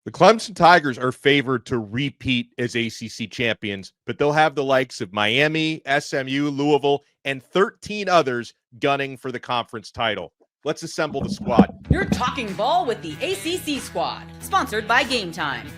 The Clemson Tigers are favored to repeat as ACC champions, but they'll have the likes of Miami, SMU, Louisville, and 13 others gunning for the conference title. Let's assemble the squad. You're talking ball with the ACC squad, sponsored by Game Time.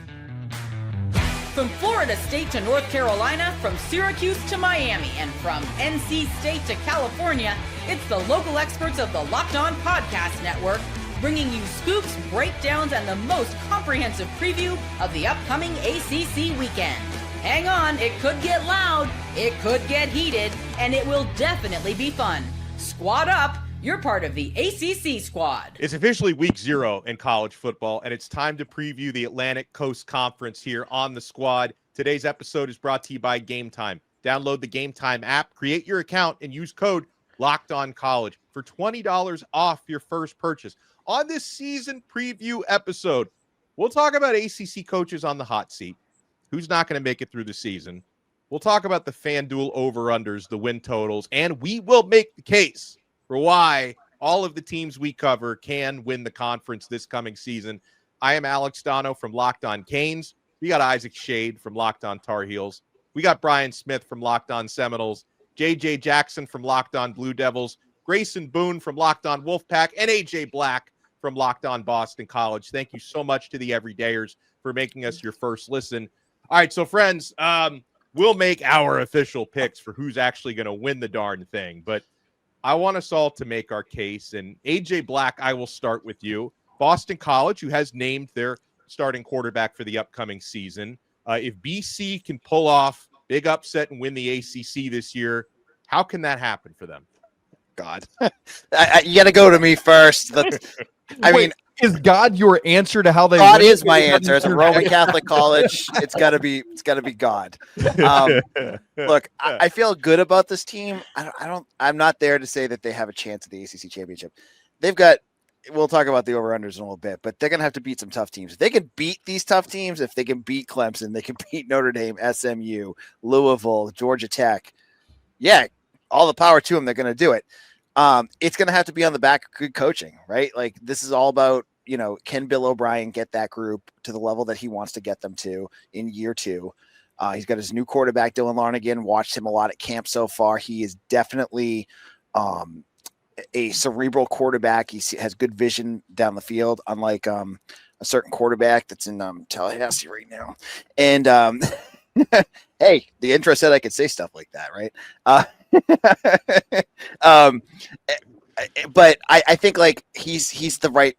From Florida State to North Carolina, from Syracuse to Miami, and from NC State to California, it's the local experts of the Locked On Podcast Network, bringing you scoops, breakdowns, and the most comprehensive preview of the upcoming ACC weekend. Hang on, it could get loud, it could get heated, and it will definitely be fun. Squad up, you're part of the ACC squad. It's officially week 0 in college football, and it's time to preview the Atlantic Coast Conference here on the squad. Today's episode is brought to you by Game Time. Download the Game Time app, create your account, and use code LOCKEDONCollege for $20 off your first purchase. On this season preview episode, we'll talk about ACC coaches on the hot seat, who's not going to make it through the season. We'll talk about the FanDuel over-unders, the win totals, and we will make the case for why all of the teams we cover can win the conference this coming season. I am Alex Dono from Locked On Canes. We got Isaac Shade from Locked On Tar Heels. We got Brian Smith from Locked On Seminoles, JJ Jackson from Locked On Blue Devils, Grayson Boone from Locked On Wolfpack, and AJ Black from Locked On Boston College. Thank you so much to the everydayers for making us your first listen. All right, so friends, we'll make our official picks for who's actually going to win the darn thing, but I want us all to make our case. And AJ Black, I will start with you. Boston College, who has named their starting quarterback for the upcoming season. If BC can pull off big upset and win the ACC this year, how can that happen for them? God, you got to go to me first. I mean, is God your answer to how they? God is my answer. As a Roman Catholic college, it's got to be God. Look, I feel good about this team. I'm not there to say that they have a chance at the ACC championship. They've got. We'll talk about the over-unders in a little bit, but they're going to have to beat some tough teams. If they can beat these tough teams, if they can beat Clemson, they can beat Notre Dame, SMU, Louisville, Georgia Tech. Yeah, all the power to them. They're going to do it. It's going to have to be on the back of good coaching, right? Like, this is all about, can Bill O'Brien get that group to the level that he wants to get them to in year 2? He's got his new quarterback, Dylan Larnagin. Watched him a lot at camp so far. He is definitely a cerebral quarterback. He has good vision down the field, unlike a certain quarterback that's in Tallahassee right now. And hey, the intro said I could say stuff like that, right? But I think like he's the right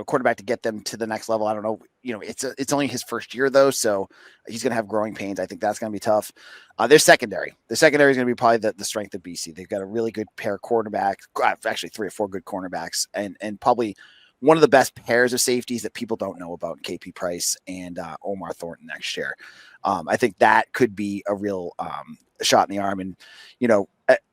quarterback to get them to the next level. I don't know. It's only his first year though, so he's going to have growing pains. I think that's going to be tough. Their secondary. The secondary is going to be probably the strength of BC. They've got a really good pair of quarterbacks, actually 3 or 4 good cornerbacks, and probably one of the best pairs of safeties that people don't know about, KP Price and Omar Thornton next year. I think that could be a real shot in the arm. And,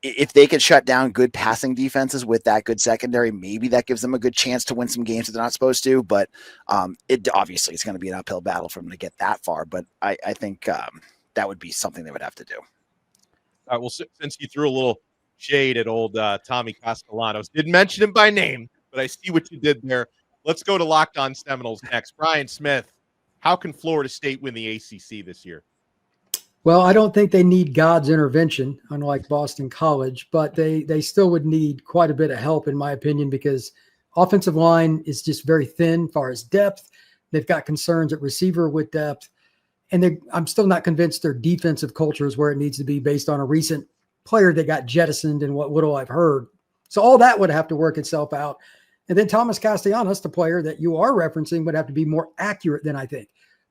if they can shut down good passing defenses with that good secondary, maybe that gives them a good chance to win some games that they're not supposed to. But obviously it's going to be an uphill battle for them to get that far. But I think that would be something they would have to do. All right, well, since you threw a little shade at old Tommy Castellanos, didn't mention him by name, but I see what you did there. Let's go to Locked On Seminoles next. Brian Smith, how can Florida State win the ACC this year? Well, I don't think they need God's intervention, unlike Boston College, but they still would need quite a bit of help, in my opinion, because offensive line is just very thin as far as depth. They've got concerns at receiver with depth, and I'm still not convinced their defensive culture is where it needs to be based on a recent player that got jettisoned and what little I've heard. So all that would have to work itself out. And then Thomas Castellanos, the player that you are referencing, would have to be more accurate than I think.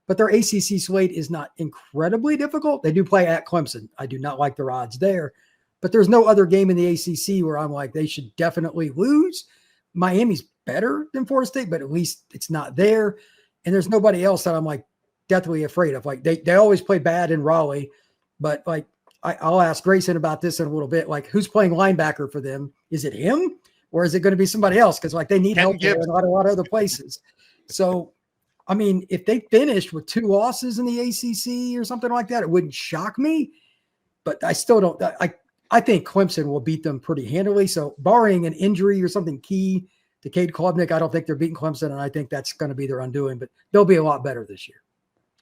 But their ACC slate is not incredibly difficult. They do play at Clemson. I do not like their odds there. But there's no other game in the ACC where I'm like, they should definitely lose. Miami's better than Florida State, but at least it's not there. And there's nobody else that I'm like deathly afraid of. Like they always play bad in Raleigh, but like I'll ask Grayson about this in a little bit. Like, who's playing linebacker for them? Is it him or is it going to be somebody else? Because like they need help there in a lot of other places. So, I mean, if they finished with 2 losses in the ACC or something like that, it wouldn't shock me. But I still don't. I think Clemson will beat them pretty handily. So, barring an injury or something key to Cade Klubnik. I don't think they're beating Clemson, and I think that's going to be their undoing, but they'll be a lot better this year.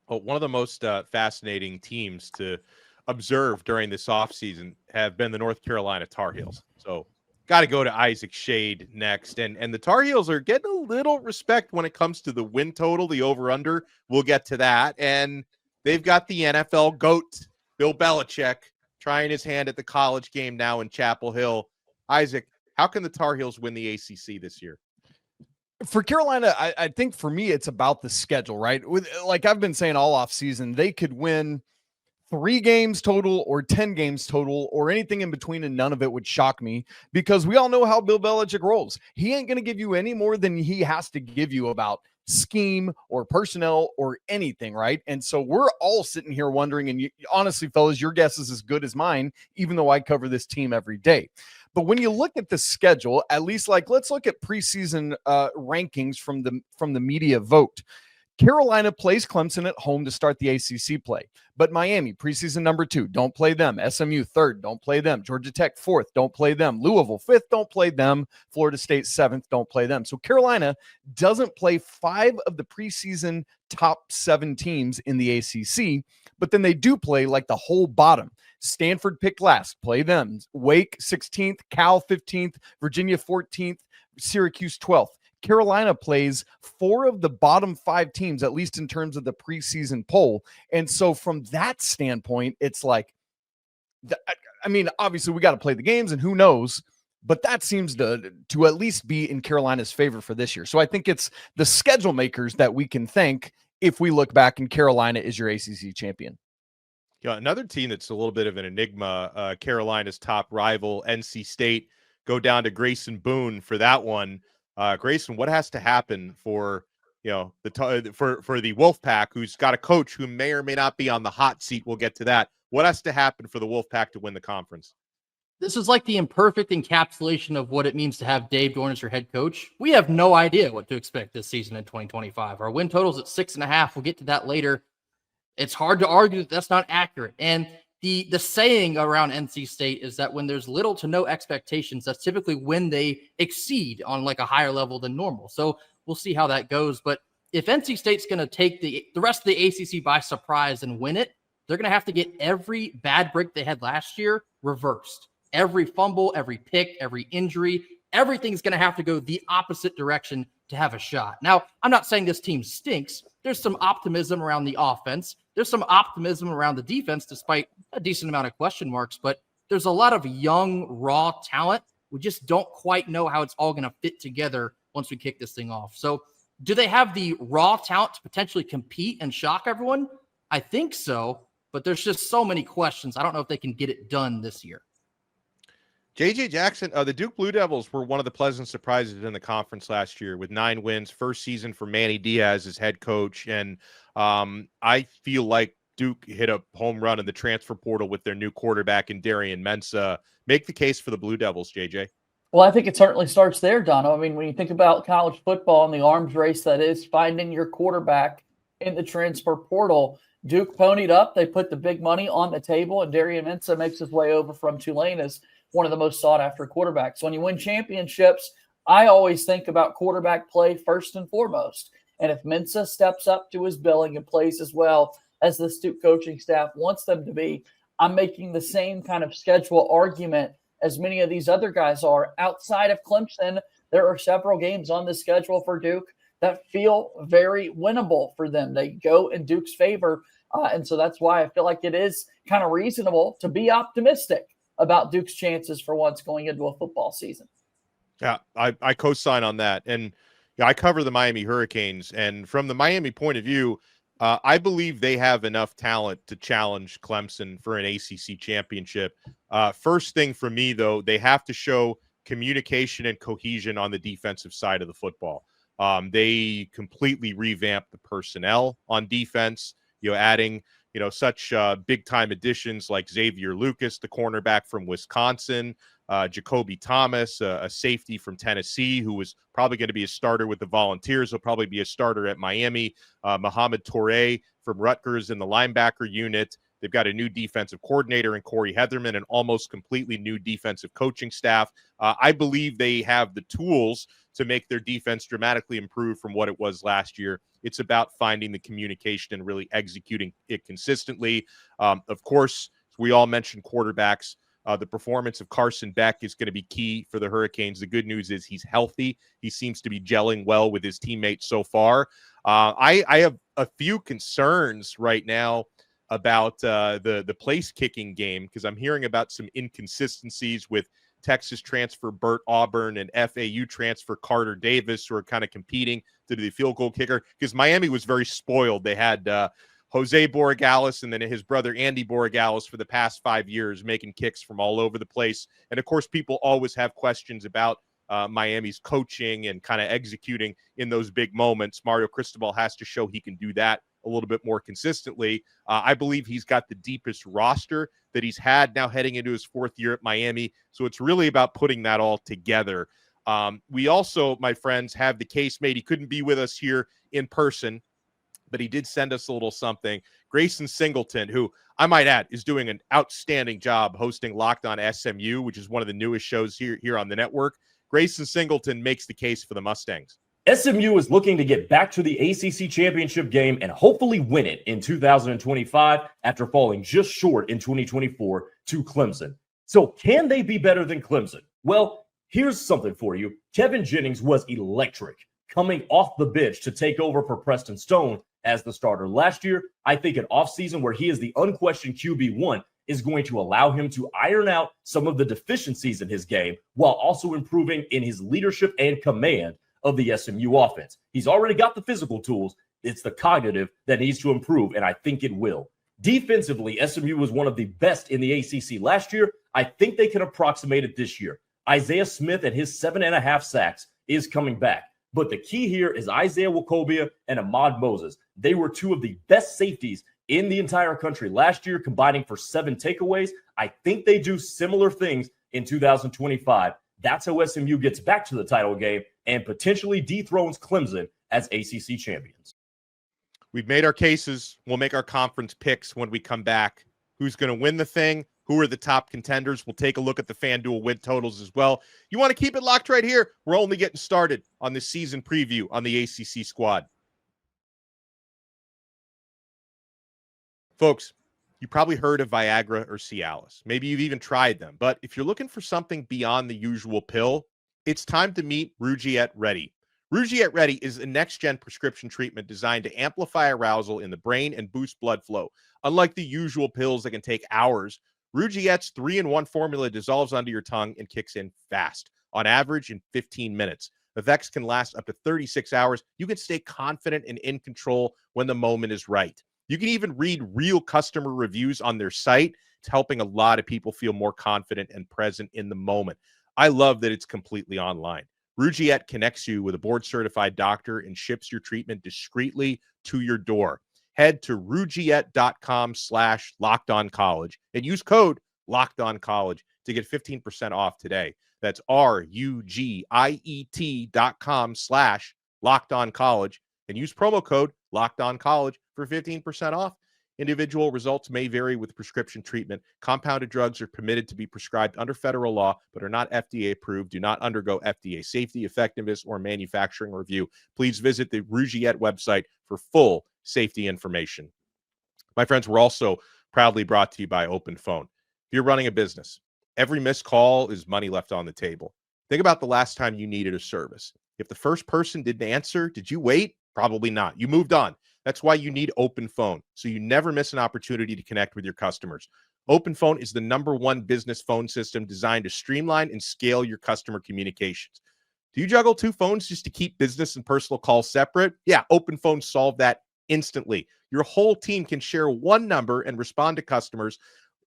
Well, one of the most fascinating teams to observe during this offseason have been the North Carolina Tar Heels. So got to go to Isaac Shade next. And the Tar Heels are getting a little respect when it comes to the win total, the over-under. We'll get to that. And they've got the NFL GOAT, Bill Belichick, trying his hand at the college game now in Chapel Hill. Isaac, how can the Tar Heels win the ACC this year? For Carolina, I think for me, it's about the schedule, right? Like I've been saying all off season, they could win 3 games total or 10 games total or anything in between, and none of it would shock me because we all know how Bill Belichick rolls. He ain't going to give you any more than he has to give you about scheme or personnel or anything, right? And so we're all sitting here wondering, and honestly, fellas, your guess is as good as mine, even though I cover this team every day. But when you look at the schedule, at least like let's look at preseason rankings from the media vote. Carolina plays Clemson at home to start the ACC play. But Miami, preseason number 2, don't play them. SMU, 3rd, don't play them. Georgia Tech, 4th, don't play them. Louisville, 5th, don't play them. Florida State, 7th, don't play them. So Carolina doesn't play 5 of the preseason top 7 teams in the ACC, but then they do play like the whole bottom. Stanford picked last, play them. Wake, 16th. Cal, 15th. Virginia, 14th. Syracuse, 12th. Carolina plays 4 of the bottom 5 teams, at least in terms of the preseason poll. And so from that standpoint, it's like, I mean, obviously we got to play the games and who knows, but that seems to at least be in Carolina's favor for this year. So I think it's the schedule makers that we can thank if we look back and Carolina is your ACC champion. Yeah, another team that's a little bit of an enigma, Carolina's top rival, NC State, go down to Grayson Boone for that one. Grayson, what has to happen for for the Wolfpack, who's got a coach who may or may not be on the hot seat? We'll get to that. What has to happen for the Wolfpack to win the conference? This is like the imperfect encapsulation of what it means to have Dave Dorn as your head coach. We have no idea what to expect this season in 2025. Our win total's at 6.5. We'll get to that later. It's hard to argue that that's not accurate. And the saying around NC State is that when there's little to no expectations, that's typically when they exceed on like a higher level than normal. So we'll see how that goes. But if NC State's going to take the rest of the ACC by surprise and win it, they're going to have to get every bad break they had last year reversed. Every fumble, every pick, every injury, everything's going to have to go the opposite direction to have a shot. Now, I'm not saying this team stinks. There's some optimism around the offense. There's some optimism around the defense, despite a decent amount of question marks. But there's a lot of young, raw talent. We just don't quite know how it's all going to fit together once we kick this thing off. So do they have the raw talent to potentially compete and shock everyone? I think so. But there's just so many questions. I don't know if they can get it done this year. J.J. Jackson, the Duke Blue Devils were one of the pleasant surprises in the conference last year with 9 wins, first season for Manny Diaz as head coach. And I feel like Duke hit a home run in the transfer portal with their new quarterback in Darian Mensah. Make the case for the Blue Devils, J.J. Well, I think it certainly starts there, Dono. I mean, when you think about college football and the arms race that is finding your quarterback in the transfer portal, Duke ponied up. They put the big money on the table, and Darian Mensah makes his way over from Tulane as one of the most sought-after quarterbacks. When you win championships, I always think about quarterback play first and foremost. And if Mensah steps up to his billing and plays as well as the Duke coaching staff wants them to be, I'm making the same kind of schedule argument as many of these other guys are. Outside of Clemson, there are several games on the schedule for Duke that feel very winnable for them. They go in Duke's favor. And so that's why I feel like it is kind of reasonable to be optimistic about Duke's chances for once going into a football season. Yeah, I co-sign on that. And I cover the Miami Hurricanes. And from the Miami point of view, I believe they have enough talent to challenge Clemson for an ACC championship. First thing for me, though, they have to show communication and cohesion on the defensive side of the football. They completely revamped the personnel on defense, adding such big-time additions like Xavier Lucas, the cornerback from Wisconsin, Jacoby Thomas, a safety from Tennessee, who was probably going to be a starter with the Volunteers. He'll probably be a starter at Miami. Mohamed Toure from Rutgers in the linebacker unit. They've got a new defensive coordinator in Corey Heatherman, an almost completely new defensive coaching staff. I believe they have the tools to make their defense dramatically improve from what it was last year. It's about finding the communication and really executing it consistently. Of course, we all mentioned quarterbacks. The performance of Carson Beck is going to be key for the Hurricanes. The good news is he's healthy. He seems to be gelling well with his teammates so far. I have a few concerns right now about the place kicking game, because I'm hearing about some inconsistencies with Texas transfer Burt Auburn and FAU transfer Carter Davis, who are kind of competing to be the field goal kicker, because Miami was very spoiled. They had Jose Borregales and then his brother Andy Borregales for the past 5 years making kicks from all over the place. And of course, people always have questions about Miami's coaching and kind of executing in those big moments. Mario Cristobal has to show he can do that a little bit more consistently. I believe he's got the deepest roster that he's had now heading into his 4th year at Miami. So it's really about putting that all together. We also, my friends, have the case made. He couldn't be with us here in person, but he did send us a little something. Grayson Singleton, who I might add is doing an outstanding job hosting Locked On SMU, which is one of the newest shows here on the network. Grayson Singleton makes the case for the Mustangs. SMU is looking to get back to the ACC championship game and hopefully win it in 2025 after falling just short in 2024 to Clemson. So can they be better than Clemson? Well, here's something for you. Kevin Jennings was electric coming off the bench to take over for Preston Stone as the starter last year. I think an offseason where he is the unquestioned QB1 is going to allow him to iron out some of the deficiencies in his game while also improving in his leadership and command of the SMU offense. He's already got the physical tools. It's the cognitive that needs to improve, and I think it will. Defensively, SMU was one of the best in the ACC last year. I think they can approximate it this year. Isaiah Smith and his 7.5 sacks is coming back. But the key here is Isaiah Wacobia and Ahmad Moses. They were two of the best safeties in the entire country last year, combining for 7 takeaways. I think they do similar things in 2025. That's how SMU gets back to the title game and potentially dethrones Clemson as ACC champions. We've made our cases. We'll make our conference picks when we come back. Who's going to win the thing? Who are the top contenders? We'll take a look at the FanDuel win totals as well. You want to keep it locked right here? We're only getting started on this season preview on the ACC squad. Folks, you probably heard of Viagra or Cialis. Maybe you've even tried them. But if you're looking for something beyond the usual pill, it's time to meet Rugiette Ready. Rugiette Ready is a next-gen prescription treatment designed to amplify arousal in the brain and boost blood flow. Unlike the usual pills that can take hours, Rugiette's 3-in-1 formula dissolves under your tongue and kicks in fast, on average in 15 minutes. Effects can last up to 36 hours. You can stay confident and in control when the moment is right. You can even read real customer reviews on their site. It's helping a lot of people feel more confident and present in the moment. I love that it's completely online. Rugiette connects you with a board-certified doctor and ships your treatment discreetly to your door. Head to rugiette.com/lockedoncollege and use code LOCKEDONCollege to get 15% off today. That's RUGIET.com/lockedoncollege and use promo code LOCKEDONCollege for 15% off. Individual results may vary with prescription treatment. Compounded drugs are permitted to be prescribed under federal law, but are not FDA approved. Do not undergo FDA safety, effectiveness, or manufacturing review. Please visit the Rugiette website for full safety information. My friends, we're also proudly brought to you by Open Phone. If you're running a business, every missed call is money left on the table. Think about the last time you needed a service. If the first person didn't answer, did you wait? Probably not. You moved on. That's why you need Open Phone, so you never miss an opportunity to connect with your customers. Open Phone is the #1 business phone system designed to streamline and scale your customer communications. Do you juggle 2 phones just to keep business and personal calls separate? Yeah, Open Phone solved that instantly. Your whole team can share one number and respond to customers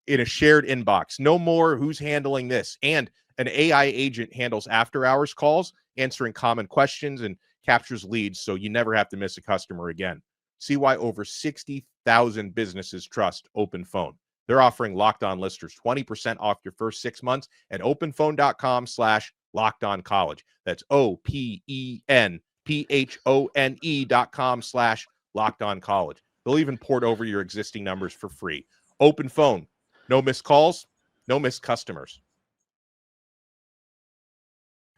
in a shared inbox. No more who's handling this. And an AI agent handles after-hours calls, answering common questions and captures leads, so you never have to miss a customer again. See why over 60,000 businesses trust Open Phone. They're offering Locked On listeners 20% off your first 6 months at openphone.com/lockedoncollege. That's OPENPHONE.com/lockedoncollege. They'll even port over your existing numbers for free. Open phone. No missed calls. No missed customers.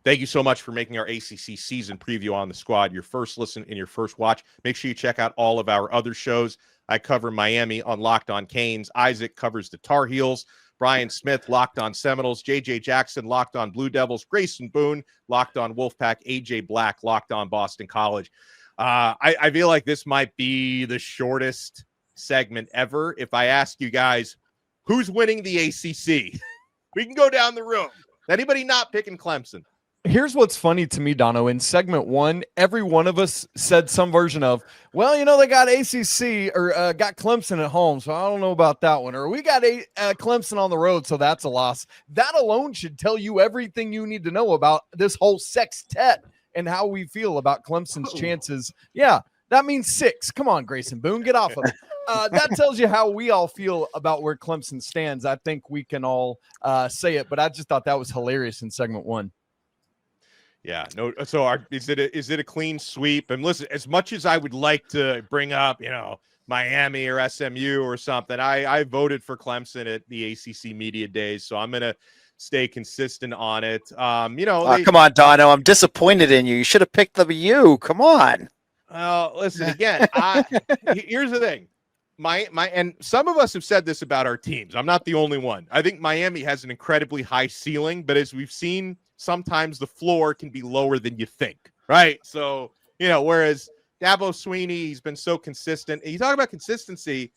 Thank you so much for making our ACC season preview on the squad your first listen and your first watch. Make sure you check out all of our other shows. I cover Miami on Locked On Canes. Isaac covers the Tar Heels. Brian Smith, Locked On Seminoles. JJ Jackson, Locked On Blue Devils. Grayson Boone, Locked On Wolfpack. AJ Black, Locked On Boston College. I feel like this might be the shortest segment ever. If I ask you guys, who's winning the ACC? We can go down the room. Anybody not picking Clemson? Here's what's funny to me, Dono. In segment 1, every one of us said some version of, well, they got ACC or got Clemson at home, so I don't know about that one. Or we got Clemson on the road, so that's a loss. That alone should tell you everything you need to know about this whole sextet and how we feel about Clemson's chances. Yeah, that means 6. Come on, Grayson Boone, get off of it. That tells you how we all feel about where Clemson stands. I think we can all say it, but I just thought that was hilarious in segment 1. Yeah, no. So is it a clean sweep? And listen, as much as I would like to bring up, Miami or SMU or something, I voted for Clemson at the ACC Media Days, so I'm gonna stay consistent on it. Come on, Dono, I'm disappointed in you. You should have picked the U. Come on. Listen again. Here's the thing. And some of us have said this about our teams. I'm not the only one. I think Miami has an incredibly high ceiling, but as we've seen, sometimes the floor can be lower than you think, right? So, whereas Dabo Swinney, he's been so consistent. And you talk about consistency,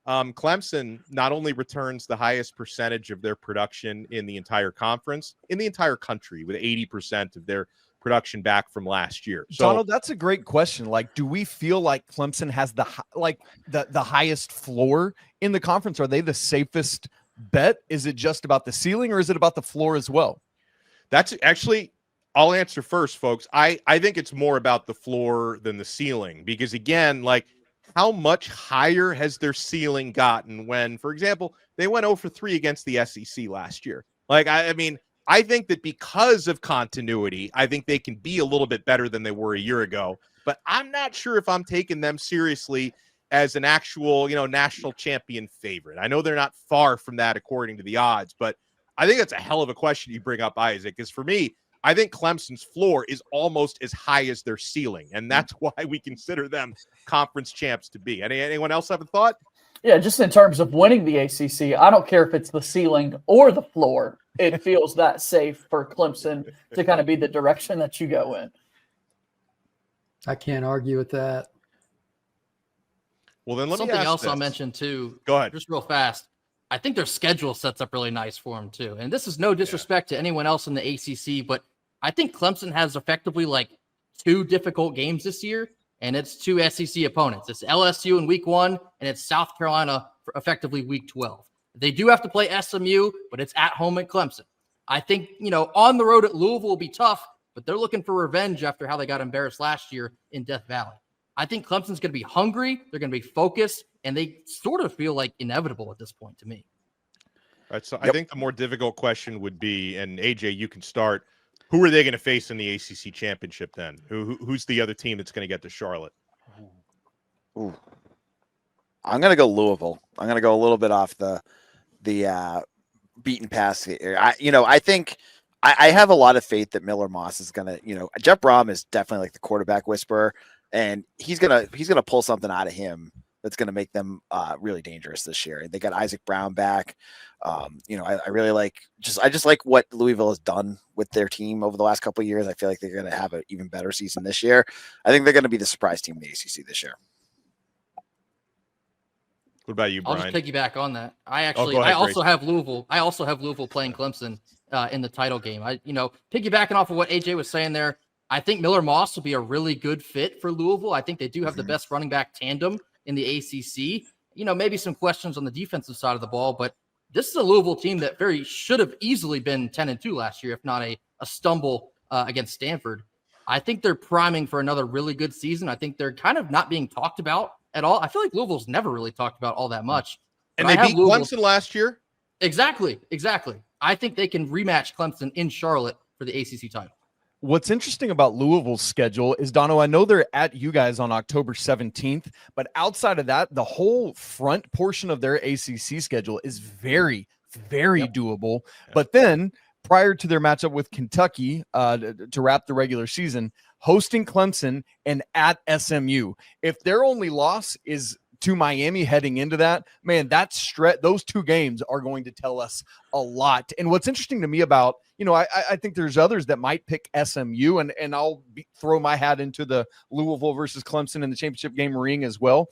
Clemson not only returns the highest percentage of their production in the entire conference, in the entire country, with 80% of their production back from last year. So, Donald, that's a great question. Like, do we feel like Clemson has the highest floor in the conference? Are they the safest bet? Is it just about the ceiling, or is it about the floor as well? That's actually, I'll answer first, folks. I think it's more about the floor than the ceiling, because again, like, how much higher has their ceiling gotten when, for example, they went 0-3 against the SEC last year? Like, I mean, I think that because of continuity, I think they can be a little bit better than they were a year ago, but I'm not sure if I'm taking them seriously as an actual, national champion favorite. I know they're not far from that according to the odds, but I think that's a hell of a question you bring up, Isaac, because for me, I think Clemson's floor is almost as high as their ceiling, and that's why we consider them conference champs to be. Anyone else have a thought? Yeah, just in terms of winning the ACC, I don't care if it's the ceiling or the floor. It feels that safe for Clemson to kind of be the direction that you go in. I can't argue with that. Well, then let me something ask else this. I'll mention too. Go ahead. Just real fast. I think their schedule sets up really nice for them too. And this is no disrespect to anyone else in the ACC, but I think Clemson has effectively like 2 difficult games this year, and it's 2 SEC opponents. It's LSU in week 1, and it's South Carolina for effectively week 12. They do have to play SMU, but it's at home at Clemson. I think, on the road at Louisville will be tough, but they're looking for revenge after how they got embarrassed last year in Death Valley. I think Clemson's going to be hungry. They're going to be focused, and they sort of feel like inevitable at this point to me. All right, so I think the more difficult question would be, and AJ, you can start, who are they going to face in the ACC championship then? Who's the other team that's going to get to Charlotte? Ooh. I'm going to go Louisville. I'm going to go a little bit off the beaten path here. I think I have a lot of faith that Miller Moss is going to, Jeff Brom is definitely like the quarterback whisperer, and he's going to pull something out of him that's going to make them really dangerous this year. And they got Isaac Brown back. I really like I just like what Louisville has done with their team over the last couple of years. I feel like they're going to have an even better season this year. I think they're going to be the surprise team in the ACC this year. What about you, Brian? I'll just piggyback on that. I also have Louisville. I also have Louisville playing Clemson in the title game. Piggybacking off of what AJ was saying there, I think Miller Moss will be a really good fit for Louisville. I think they do have the best running back tandem in the ACC. Maybe some questions on the defensive side of the ball, but this is a Louisville team that should have easily been 10-2 last year, if not a stumble against Stanford. I think they're priming for another really good season. I think they're kind of not being talked about at all. I feel like Louisville's never really talked about all that much. And they beat Clemson last year? Exactly. I think they can rematch Clemson in Charlotte for the ACC title. What's interesting about Louisville's schedule is, Dono, I know they're at you guys on October 17th, but outside of that, the whole front portion of their ACC schedule is very, very doable. But then prior to their matchup with Kentucky to wrap the regular season, hosting Clemson and at SMU. If their only loss is to Miami heading into that, man, those two games are going to tell us a lot. And what's interesting to me about, I think there's others that might pick SMU, and I'll throw my hat into the Louisville versus Clemson in the championship game ring as well.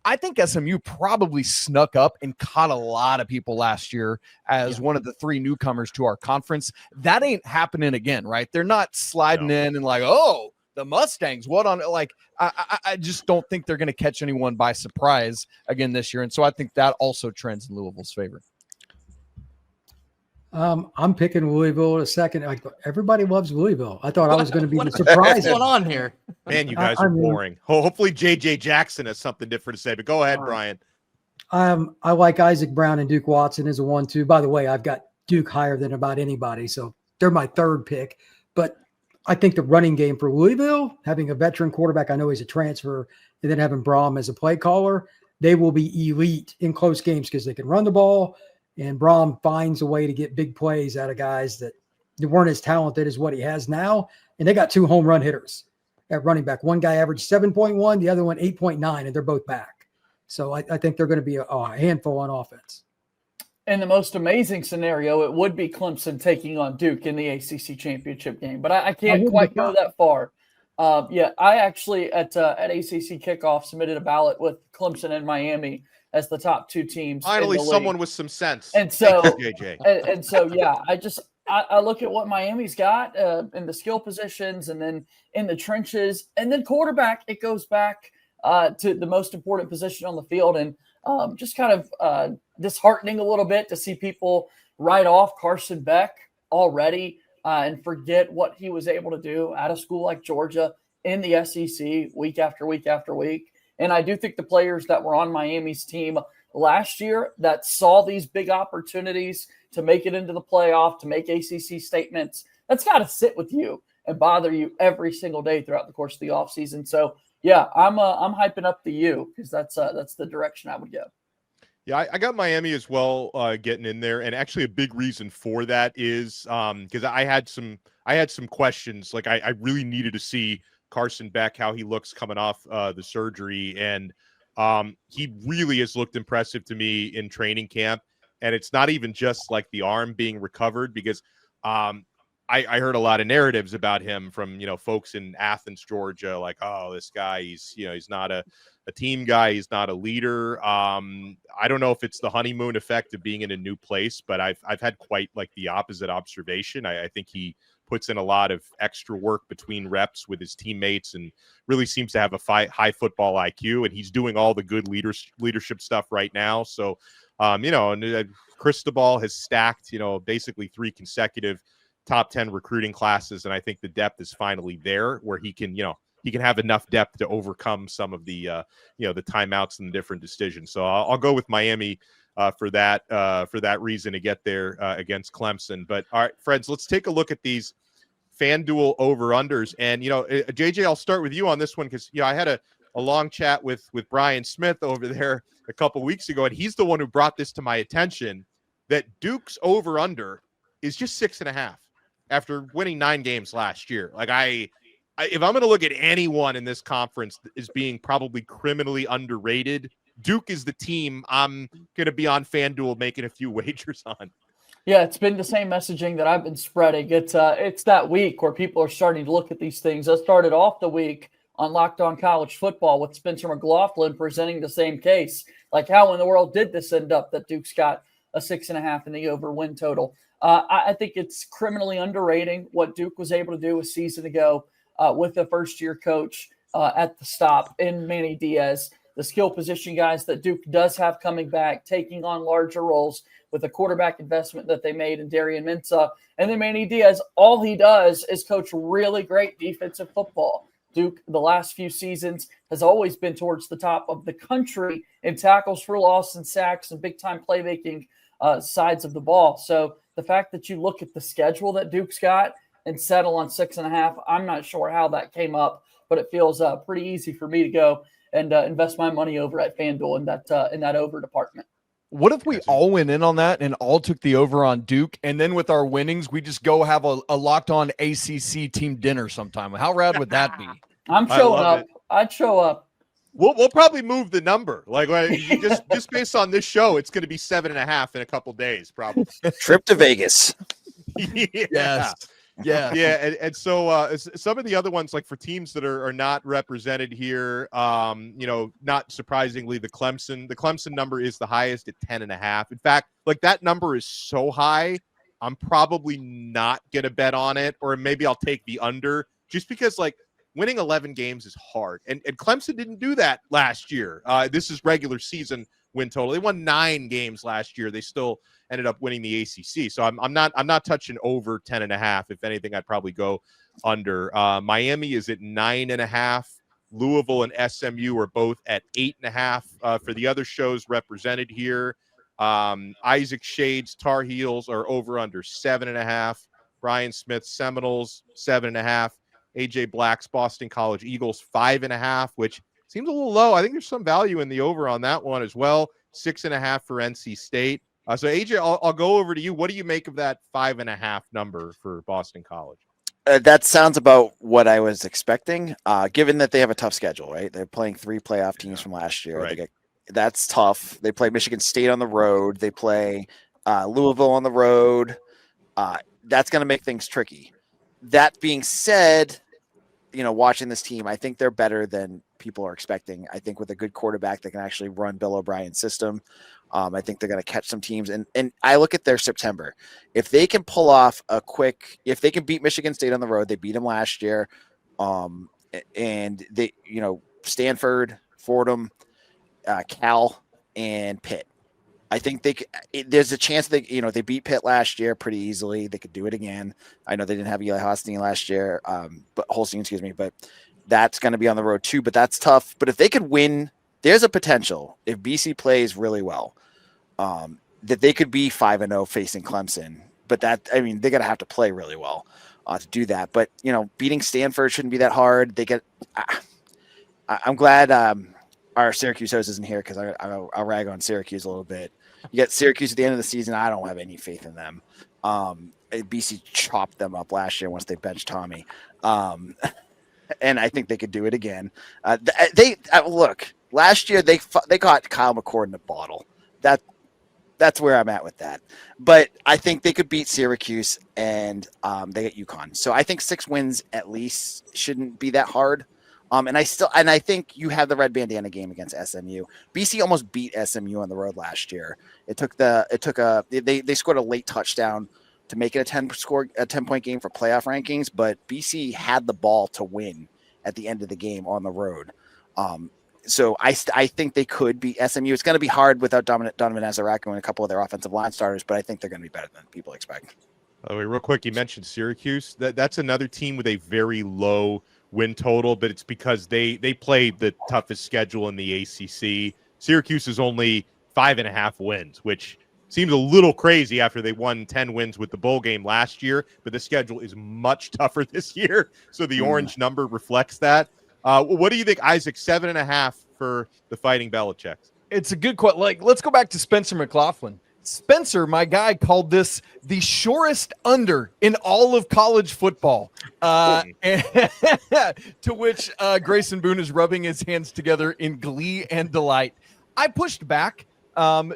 I think SMU probably snuck up and caught a lot of people last year as one of the three newcomers to our conference. That ain't happening again, right? They're not sliding in and like, oh, the Mustangs, what on, like, I just don't think they're going to catch anyone by surprise again this year. And so I think that also trends in Louisville's favor. I'm picking Louisville in a second. Like, everybody loves Louisville. I thought I was going to be the surprise. What's going on here? Man, you guys are boring. Hopefully JJ Jackson has something different to say, but go ahead, Brian. I like Isaac Brown and Duke Watson as a 1-2. By the way, I've got Duke higher than about anybody, so they're my third pick. But I think the running game for Louisville, having a veteran quarterback, I know he's a transfer, and then having Braum as a play caller, they will be elite in close games because they can run the ball. And Braum finds a way to get big plays out of guys that weren't as talented as what he has now. And they got 2 home run hitters at running back. One guy averaged 7.1, the other one 8.9, and they're both back. So I think they're going to be a handful on offense. In the most amazing scenario, it would be Clemson taking on Duke in the ACC championship game. But I can't quite go that far. I actually at ACC kickoff submitted a ballot with Clemson and Miami as the top 2 teams. Finally, someone with some sense. And so, JJ. and so, I look at what Miami's got in the skill positions, and then in the trenches, and then quarterback. It goes back to the most important position on the field, and just kind of disheartening a little bit to see people write off Carson Beck already and forget what he was able to do at a school like Georgia in the SEC week after week after week. And I do think the players that were on Miami's team last year that saw these big opportunities to make it into the playoff, to make ACC statements, that's got to sit with you and bother you every single day throughout the course of the offseason. So, I'm hyping up the U because that's the direction I would go. Yeah, I got Miami as well getting in there, and actually a big reason for that is because I had some questions. Like I really needed to see Carson Beck, how he looks coming off the surgery, and he really has looked impressive to me in training camp. And it's not even just like the arm being recovered, because I heard a lot of narratives about him from, folks in Athens, Georgia, like, oh, this guy, he's not a team guy. He's not a leader. I don't know if it's the honeymoon effect of being in a new place, but I've had quite like the opposite observation. I think he puts in a lot of extra work between reps with his teammates and really seems to have a high football IQ, and he's doing all the good leadership stuff right now. So, and Cristobal has stacked, basically 3 consecutive top 10 recruiting classes. And I think the depth is finally there where he can have enough depth to overcome some of the, the timeouts and the different decisions. So I'll go with Miami for that reason to get there against Clemson. But all right, friends, let's take a look at these FanDuel over-unders. And, JJ, I'll start with you on this one because, I had a long chat with Brian Smith over there a couple weeks ago, and he's the one who brought this to my attention, that Duke's over-under is just 6.5 after winning 9 games last year. Like if I'm going to look at anyone in this conference as being probably criminally underrated, Duke is the team I'm going to be on FanDuel making a few wagers on. Yeah, it's been the same messaging that I've been spreading. It's that week where people are starting to look at these things. I started off the week on Locked On College Football with Spencer McLaughlin presenting the same case. Like, how in the world did this end up that Duke's got a 6.5 in the over win total? I think it's criminally underrating what Duke was able to do a season ago with a first-year coach at the stop in Manny Diaz. The skill position guys that Duke does have coming back, taking on larger roles with the quarterback investment that they made in Darian Mensah. And then Manny Diaz, all he does is coach really great defensive football. Duke, the last few seasons, has always been towards the top of the country in tackles for loss and sacks and big-time playmaking sides of the ball. So the fact that you look at the schedule that Duke's got, and settle on 6.5. I'm not sure how that came up, but it feels pretty easy for me to go and invest my money over at FanDuel in that over department. What if we all went in on that and all took the over on Duke, and then with our winnings, we just go have a locked on ACC team dinner sometime? How rad would that be? I'm showing up. I'd show up. We'll probably move the number. Like just based on this show, it's going to be 7.5 in a couple days, probably. Trip to Vegas. Yes. Yeah. Yeah. And so some of the other ones, like for teams that are not represented here, not surprisingly, the Clemson number is the highest at 10.5. In fact, like that number is so high, I'm probably not going to bet on it, or maybe I'll take the under just because like winning 11 games is hard. And Clemson didn't do that last year. This is regular season win total. They won 9 games last year. They still ended up winning the ACC. So I'm not touching over 10.5. If anything, I'd probably go under. Miami is at 9.5. Louisville and SMU are both at 8.5. For the other shows represented here, Isaac Shade's Tar Heels are over under 7.5. Brian Smith's Seminoles 7.5. AJ Black's Boston College Eagles 5.5, which seems a little low. I think there's some value in the over on that one as well. 6.5 for NC State. So AJ, I'll go over to you. What do you make of that 5.5 number for Boston College? That sounds about what I was expecting, given that they have a tough schedule, right? They're playing 3 playoff teams from last year. Right. That's tough. They play Michigan State on the road. They play Louisville on the road. That's going to make things tricky. That being said, watching this team, I think they're better than people are expecting. I think with a good quarterback that can actually run Bill O'Brien's system, I think they're going to catch some teams. And I look at their September. If they can pull off if they can beat Michigan State on the road, they beat them last year. And they, Stanford, Fordham, Cal, and Pitt. I think there's a chance they beat Pitt last year pretty easily. They could do it again. I know they didn't have Eli Holstein last year, but that's going to be on the road too, but that's tough. But if they could win, there's a potential if BC plays really well, that they could be 5-0 facing Clemson. But they're going to have to play really well to do that. But, beating Stanford shouldn't be that hard. I'm glad our Syracuse host isn't here because I'll rag on Syracuse a little bit. You get Syracuse at the end of the season. I don't have any faith in them. BC chopped them up last year once they benched Tommy. And I think they could do it again. Look, last year they caught Kyle McCord in a bottle. That's where I'm at with that. But I think they could beat Syracuse and they get UConn. So I think 6 wins at least shouldn't be that hard. And I think you have the red bandana game against SMU. BC almost beat SMU on the road last year. They scored a late touchdown to make it a 10-point game for playoff rankings, but BC had the ball to win at the end of the game on the road. So I think they could beat SMU. It's going to be hard without Donovan Azaraka and a couple of their offensive line starters, but I think they're going to be better than people expect. Real quick, you mentioned Syracuse. That's another team with a very low win total, but it's because they played the toughest schedule in the ACC. Syracuse is only 5.5 wins, which seems a little crazy after they won 10 wins with the bowl game last year, but the schedule is much tougher this year. So the orange number reflects that. What do you think, Isaac? 7.5 for the Fighting Belichicks. It's a good question. Let's go back to Spencer McLaughlin. Spencer, my guy, called this the shortest under in all of college football. To which Grayson Boone is rubbing his hands together in glee and delight. I pushed back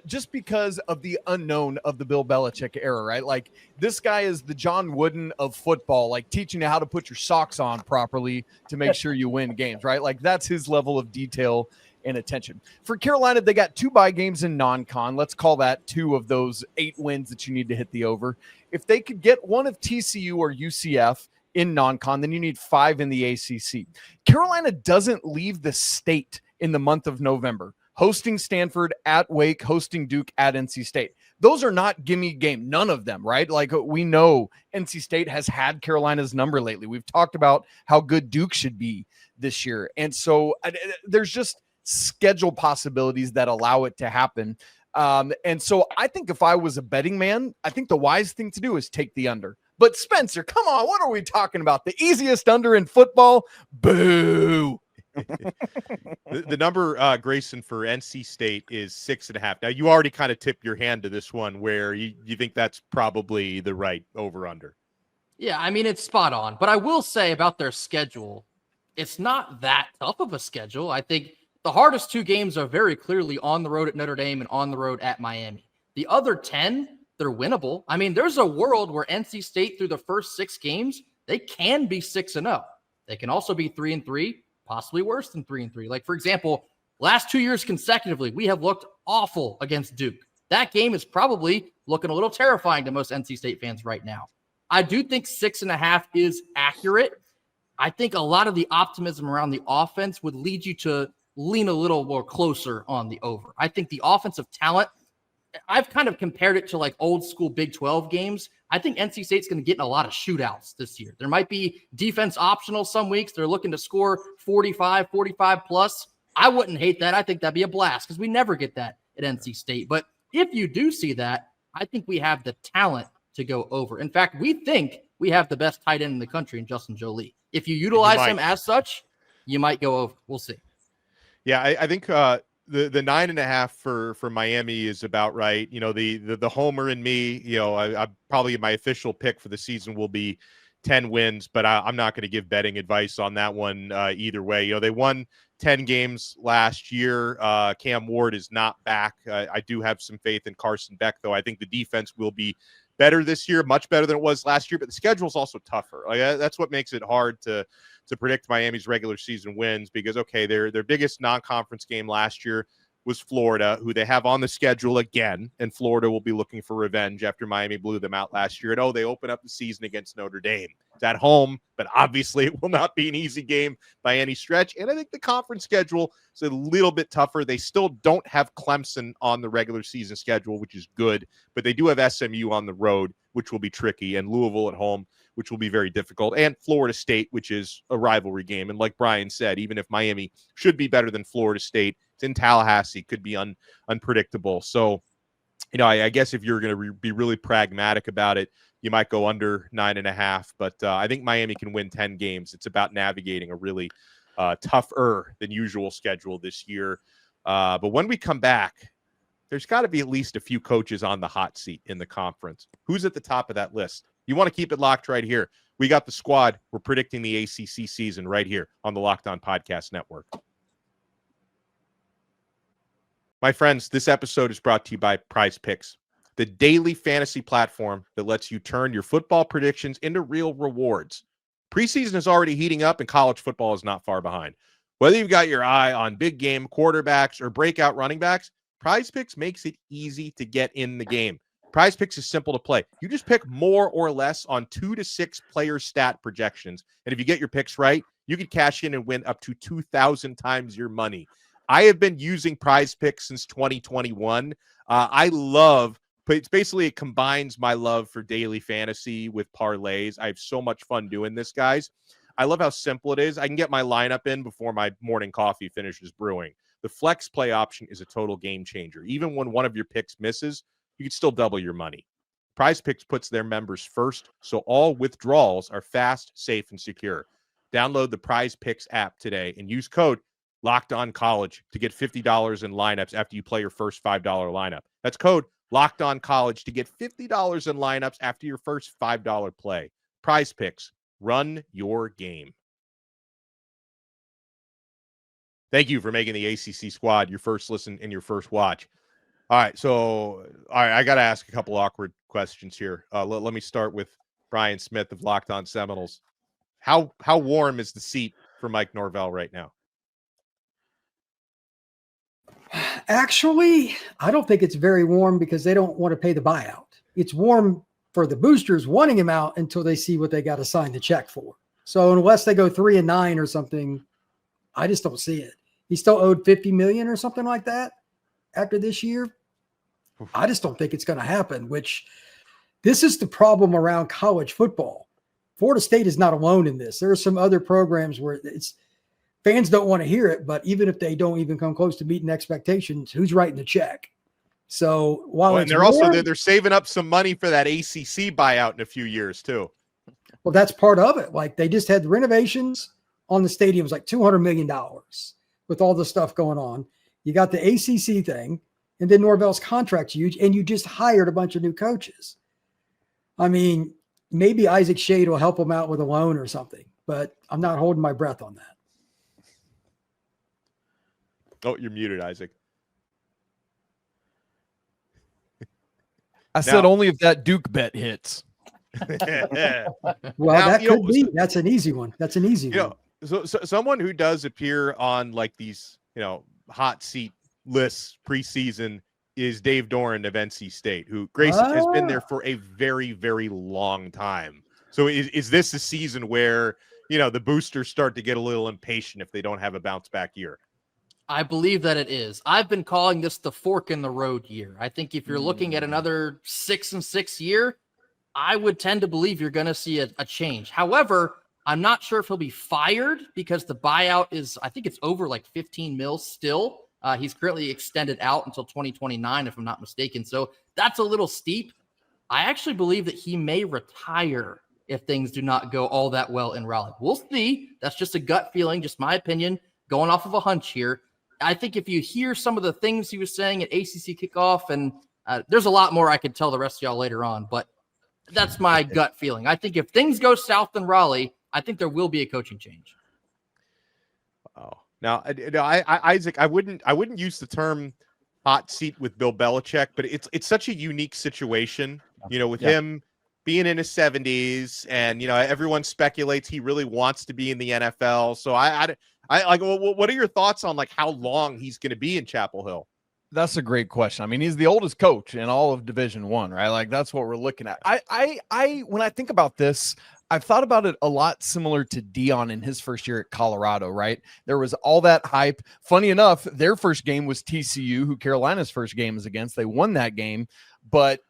just because of the unknown of the Bill Belichick era, right? Like, this guy is the John Wooden of football, like teaching you how to put your socks on properly to make sure you win games, right? Like, that's his level of detail and attention. For Carolina, they got 2 bye games in non-con. Let's call that 2 of those 8 wins that you need to hit the over. If they could get one of TCU or UCF in non-con, then you need 5 in the ACC. Carolina doesn't leave the state in the month of November, hosting Stanford at Wake, hosting Duke at NC State. Those are not gimme game. None of them, right? Like, we know NC State has had Carolina's number lately. We've talked about how good Duke should be this year. And so there's just schedule possibilities that allow it to happen. And so I think if I was a betting man, I think the wise thing to do is take the under. But Spencer, come on, what are we talking about? The easiest under in football? Boo. The number, Grayson, for NC State is 6.5. Now, you already kind of tipped your hand to this one where you think that's probably the right over-under. Yeah, I mean, it's spot on. But I will say about their schedule, it's not that tough of a schedule. I think the hardest 2 games are very clearly on the road at Notre Dame and on the road at Miami. The other 10, they're winnable. I mean, there's a world where NC State, through the first 6 games, they can be 6-0. They can also be 3-3. Possibly worse than 3-3. Like, for example, last 2 years consecutively, we have looked awful against Duke. That game is probably looking a little terrifying to most NC State fans right now. I do think 6.5 is accurate. I think a lot of the optimism around the offense would lead you to lean a little more closer on the over. I think the offensive talent, I've kind of compared it to like old school Big 12 games. I think NC State's going to get in a lot of shootouts this year. There might be defense optional some weeks. They're looking to score 45 plus. I wouldn't hate that. I think that'd be a blast because we never get that at NC State. But if you do see that, I think we have the talent to go over. In fact, we think we have the best tight end in the country in Justin Jolie. If you utilize him as such, you might go over. We'll see. Yeah, I think the 9.5 for Miami is about right. You know, the homer in me, you know, I probably my official pick for the season will be 10 wins, but I'm not going to give betting advice on that one either way. You know, they won 10 games last year. Cam Ward is not back. I do have some faith in Carson Beck, though. I think the defense will be better this year, much better than it was last year, but the schedule is also tougher. Like, that's what makes it hard to predict Miami's regular season wins because, okay, their biggest non-conference game last year was Florida, who they have on the schedule again, and Florida will be looking for revenge after Miami blew them out last year. And, they open up the season against Notre Dame. It's at home, but obviously it will not be an easy game by any stretch. And I think the conference schedule is a little bit tougher. They still don't have Clemson on the regular season schedule, which is good, but they do have SMU on the road, which will be tricky, and Louisville at home, which will be very difficult, and Florida State, which is a rivalry game. And like Brian said, even if Miami should be better than Florida State, it's in Tallahassee, could be unpredictable. So, you know, I guess if you're going to be really pragmatic about it, you might go under 9.5. But I think Miami can win 10 games. It's about navigating a really tougher than usual schedule this year. But when we come back, there's got to be at least a few coaches on the hot seat in the conference. Who's at the top of that list? You want to keep it locked right here. We got the squad. We're predicting the ACC season right here on the Locked On Podcast Network. My friends, this episode is brought to you by Prize Picks, the daily fantasy platform that lets you turn your football predictions into real rewards. Preseason is already heating up, and college football is not far behind. Whether you've got your eye on big game quarterbacks or breakout running backs, Prize Picks makes it easy to get in the game. Prize Picks is simple to play. You just pick more or less on 2 to 6 player stat projections. And if you get your picks right, you can cash in and win up to 2,000 times your money. I have been using Prize Picks since 2021. I love, it's basically, it combines my love for daily fantasy with parlays. I have so much fun doing this, guys. I love how simple it is. I can get my lineup in before my morning coffee finishes brewing. The flex play option is a total game changer. Even when one of your picks misses, you can still double your money. Prize Picks puts their members first, so all withdrawals are fast, safe, and secure. Download the Prize Picks app today and use code LOCKEDONCollege to get $50 in lineups after you play your first $5 lineup. That's code LOCKEDONCollege to get $50 in lineups after your first $5 play. Prize Picks, run your game. Thank you for making the ACC squad your first listen and your first watch. All right, I got to ask a couple awkward questions here. Let me start with Brian Smith of Locked On Seminoles. How warm is the seat for Mike Norvell right now? Actually, I don't think it's very warm because they don't want to pay the buyout. It's warm for the boosters wanting him out until they see what they got to sign the check for. So unless they go 3-9 or something, I just don't see it. He still owed $50 million or something like that after this year. I just don't think it's going to happen, which this is the problem around college football. Florida State is not alone in this. There are some other programs where it's fans don't want to hear it, but even if they don't even come close to meeting expectations, who's writing the check? So while and they're saving up some money for that ACC buyout in a few years too. Well, that's part of it. Like they just had the renovations on the stadiums, like $200 million with all the stuff going on. You got the ACC thing, and then Norvell's contract's huge, and you just hired a bunch of new coaches. I mean, maybe Isaac Shade will help them out with a loan or something, but I'm not holding my breath on that. Oh, you're muted, Isaac. I said only if that Duke bet hits. Well, that could be. That's an easy one. That's an easy one. So someone who does appear on like these, hot seat lists preseason is Dave Doran of NC State, who Grayson has been there for a very, very long time. So is this a season where, the boosters start to get a little impatient if they don't have a bounce back year? I believe that it is. I've been calling this the fork in the road year. I think if you're looking at another 6-6 year, I would tend to believe you're going to see a change. However, I'm not sure if he'll be fired because the buyout is, I think it's over like 15 mils still. He's currently extended out until 2029, if I'm not mistaken. So that's a little steep. I actually believe that he may retire if things do not go all that well in Raleigh. We'll see. That's just a gut feeling, just my opinion, going off of a hunch here. I think if you hear some of the things he was saying at ACC kickoff, and there's a lot more I could tell the rest of y'all later on, but that's my gut feeling. I think if things go south in Raleigh, I think there will be a coaching change. Oh, now, Isaac, I wouldn't use the term hot seat with Bill Belichick, but it's such a unique situation, with him being in his 70s, and everyone speculates he really wants to be in the NFL. So I like. What are your thoughts on like how long he's going to be in Chapel Hill? That's a great question. I mean, he's the oldest coach in all of Division I, right? Like that's what we're looking at. I when I think about this, I've thought about it a lot similar to Dion in his first year at Colorado, right? There was all that hype. Funny enough, their first game was TCU, who Carolina's first game is against. They won that game, but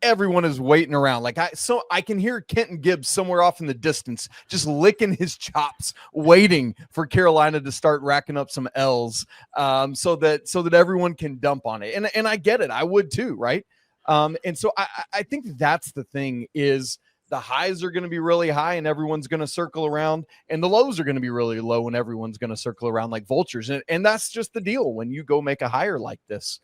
everyone is waiting around. I can hear Kenton Gibbs somewhere off in the distance, just licking his chops, waiting for Carolina to start racking up some L's, so that everyone can dump on it. And I get it. I would too. Right. And so I think that's the thing is the highs are going to be really high and everyone's going to circle around, and the lows are going to be really low and everyone's going to circle around like vultures. And that's just the deal when you go make a hire like this.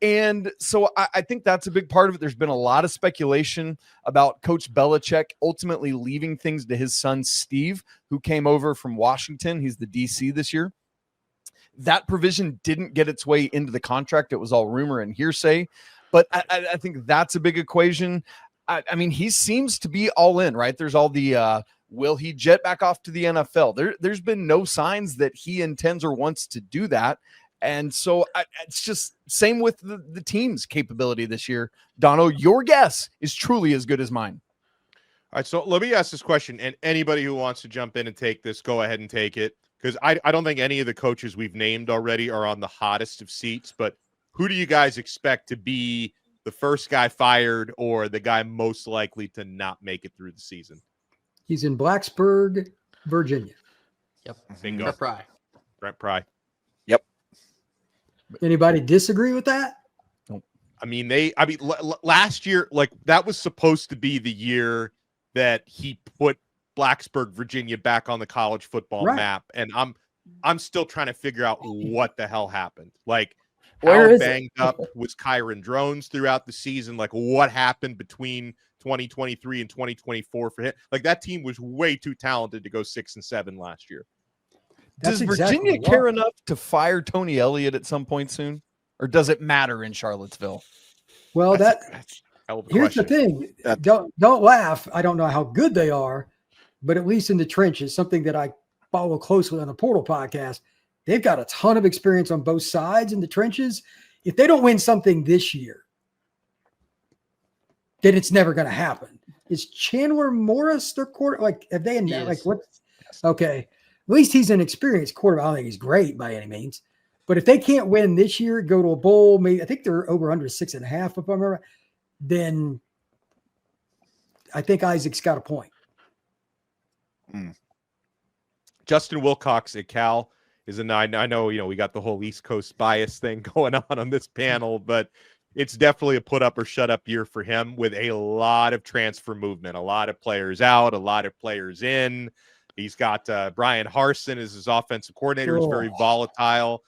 And so I think that's a big part of it. There's been a lot of speculation about Coach Belichick ultimately leaving things to his son, Steve, who came over from Washington. He's the DC this year. That provision didn't get its way into the contract. It was all rumor and hearsay. But I think that's a big equation. I mean, he seems to be all in, right? There's all the will he jet back off to the NFL? There's been no signs that he intends or wants to do that. And so it's just same with the team's capability this year. Dono, your guess is truly as good as mine. All right, so let me ask this question, and anybody who wants to jump in and take this, go ahead and take it, because I don't think any of the coaches we've named already are on the hottest of seats, but who do you guys expect to be the first guy fired or the guy most likely to not make it through the season? He's in Blacksburg, Virginia. Yep. Bingo. Brent Pry. Anybody disagree with that? Last year, that was supposed to be the year that he put Blacksburg, Virginia back on the college football map. And I'm still trying to figure out what the hell happened. How banged up was Kyron Drones throughout the season? What happened between 2023 and 2024 for him? That team was way too talented to go 6-7 last year. Does Virginia care enough to fire Tony Elliott at some point soon? Or does it matter in Charlottesville? Well, here's the thing. Don't laugh. I don't know how good they are, but at least in the trenches, something that I follow closely on the Portal podcast, they've got a ton of experience on both sides in the trenches. If they don't win something this year, then it's never going to happen. Is Chandler Morris their quarter? Have they what? Okay. At least he's an experienced quarterback. I don't think he's great by any means. But if they can't win this year, go to a bowl, maybe I think they're over under 6.5, if I remember, then I think Isaac's got a point. Justin Wilcox at Cal I know, we got the whole East Coast bias thing going on this panel, but it's definitely a put up or shut up year for him with a lot of transfer movement, a lot of players out, a lot of players in. He's got Brian Harsin as his offensive coordinator, who's very volatile.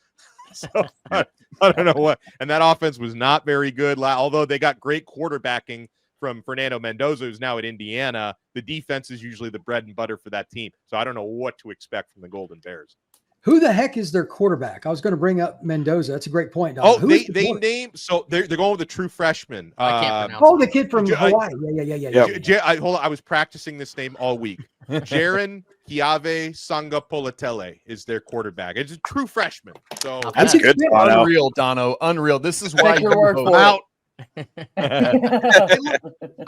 So I don't know what. And that offense was not very good, although they got great quarterbacking from Fernando Mendoza, who's now at Indiana. The defense is usually the bread and butter for that team. So I don't know what to expect from the Golden Bears. Who the heck is their quarterback? I was going to bring up Mendoza. That's a great point, Don. Oh, they named, so they're going with a true freshman. I can't pronounce the kid from Hawaii. Yeah. Hold on, I was practicing this name all week. Jaron Kiave Sangapolatele is their quarterback. It's a true freshman. So that's good. Unreal, Dono. Unreal. This is why your word for out.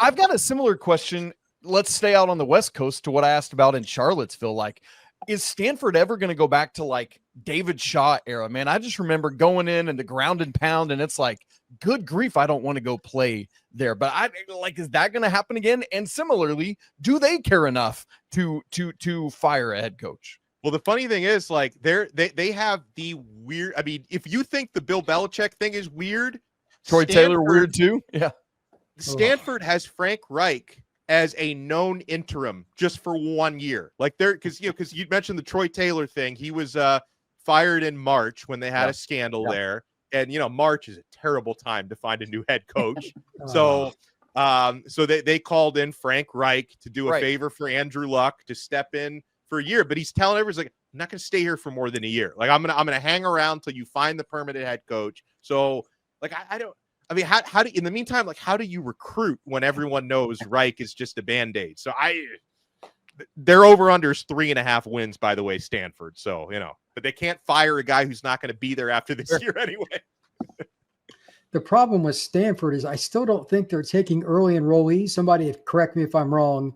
I've got a similar question. Let's stay out on the West Coast to what I asked about in Charlottesville. Like, is Stanford ever going to go back to like David Shaw era? Man, I just remember going in and the ground and pound, and it's like, good grief, I don't want to go play there. But is that going to happen again? And similarly, do they care enough to fire a head coach? Well, the funny thing is, like, they have the weird. I mean, if you think the Bill Belichick thing is weird, Troy Taylor weird too. Yeah, Stanford has Frank Reich as a known interim just for 1 year. Like, because you mentioned the Troy Taylor thing. He was fired in March when they had a scandal there. And, March is a terrible time to find a new head coach. So they called in Frank Reich to do a favor for Andrew Luck to step in for a year. But he's telling everyone, like, I'm not going to stay here for more than a year. Like, I'm gonna hang around till you find the permanent head coach. So, like, how do in the meantime, like, how do you recruit when everyone knows Reich is just a Band-Aid? So their over-under is 3.5 wins, by the way, Stanford. So, but they can't fire a guy who's not going to be there after this year anyway. The problem with Stanford is I still don't think they're taking early enrollees. Somebody correct me if I'm wrong.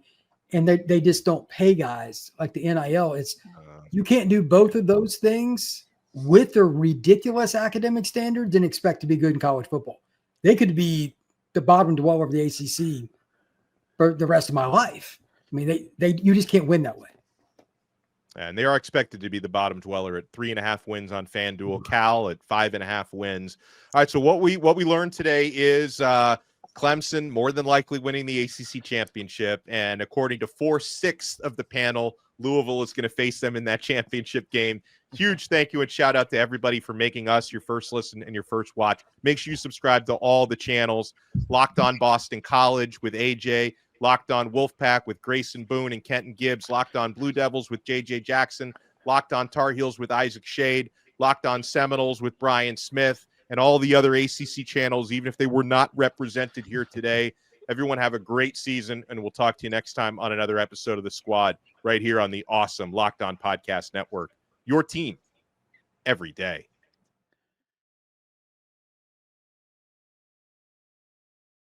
And they just don't pay guys like the NIL. You can't do both of those things with their ridiculous academic standards and expect to be good in college football. They could be the bottom dweller of the ACC for the rest of my life. I mean, you just can't win that way. And they are expected to be the bottom dweller at 3.5 wins on FanDuel. Cal at 5.5 wins. All right, so what we learned today is Clemson more than likely winning the ACC championship, and according to 4/6 of the panel, Louisville is going to face them in that championship game. Huge thank you and shout out to everybody for making us your first listen and your first watch. Make sure you subscribe to all the channels. Locked On Boston College with AJ, Locked On Wolfpack with Grayson Boone and Kenton Gibbs, Locked On Blue Devils with JJ Jackson, Locked On Tar Heels with Isaac Shade, Locked On Seminoles with Brian Smith, and all the other ACC channels, even if they were not represented here today. Everyone have a great season, and we'll talk to you next time on another episode of The Squad right here on the awesome Locked On Podcast Network. Your team every day.